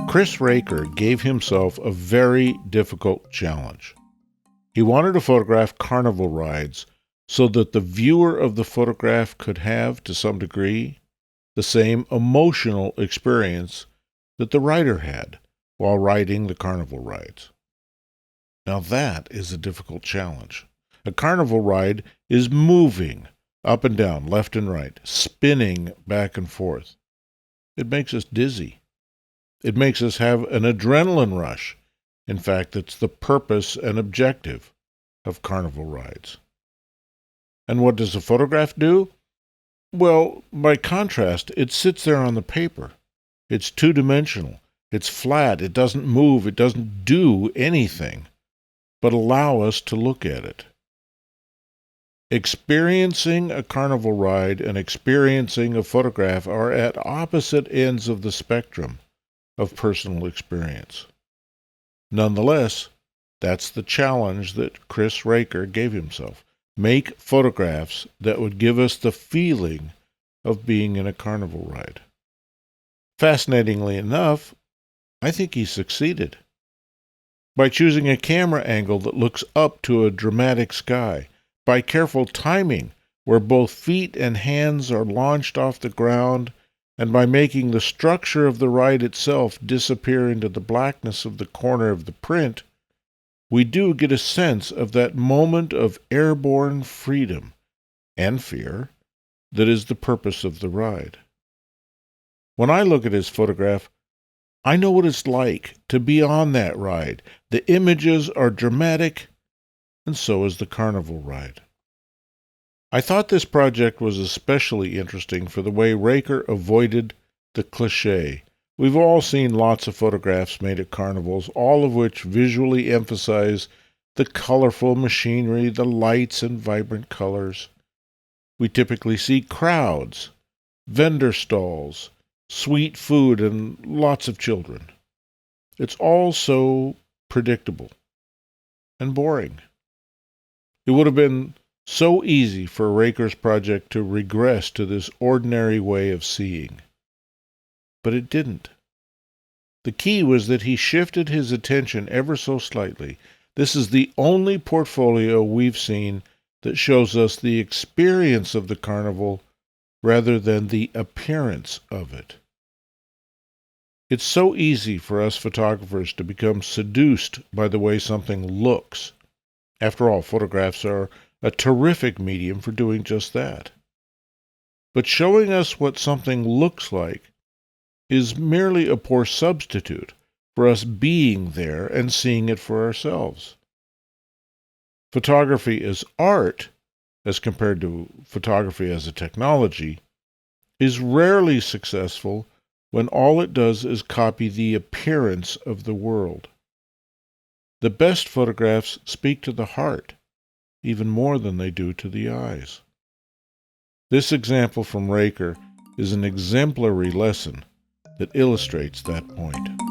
Chris Raecker gave himself a very difficult challenge. He wanted to photograph carnival rides so that the viewer of the photograph could have, to some degree, the same emotional experience that the rider had while riding the carnival rides. Now that is a difficult challenge. A carnival ride is moving up and down, left and right, spinning back and forth. It makes us dizzy. It makes us have an adrenaline rush. In fact, it's the purpose and objective of carnival rides. And what does a photograph do? Well, by contrast, it sits there on the paper. It's two-dimensional. It's flat. It doesn't move. It doesn't do anything but allow us to look at it. Experiencing a carnival ride and experiencing a photograph are at opposite ends of the spectrum of personal experience. Nonetheless, that's the challenge that Chris Raecker gave himself. Make photographs that would give us the feeling of being in a carnival ride. Fascinatingly enough, I think he succeeded. By choosing a camera angle that looks up to a dramatic sky, by careful timing where both feet and hands are launched off the ground, and by making the structure of the ride itself disappear into the blackness of the corner of the print, we do get a sense of that moment of airborne freedom and fear that is the purpose of the ride. When I look at his photograph, I know what it's like to be on that ride. The images are dramatic, and so is the carnival ride. I thought this project was especially interesting for the way Raecker avoided the cliché. We've all seen lots of photographs made at carnivals, all of which visually emphasize the colorful machinery, the lights and vibrant colors. We typically see crowds, vendor stalls, sweet food, and lots of children. It's all so predictable and boring. It would have been so easy for Raecker's project to regress to this ordinary way of seeing. But it didn't. The key was that he shifted his attention ever so slightly. This is the only portfolio we've seen that shows us the experience of the carnival rather than the appearance of it. It's so easy for us photographers to become seduced by the way something looks. After all, photographs are a terrific medium for doing just that. But showing us what something looks like is merely a poor substitute for us being there and seeing it for ourselves. Photography as art, as compared to photography as a technology, is rarely successful when all it does is copy the appearance of the world. The best photographs speak to the heart, even more than they do to the eyes. This example from Raecker is an exemplary lesson that illustrates that point.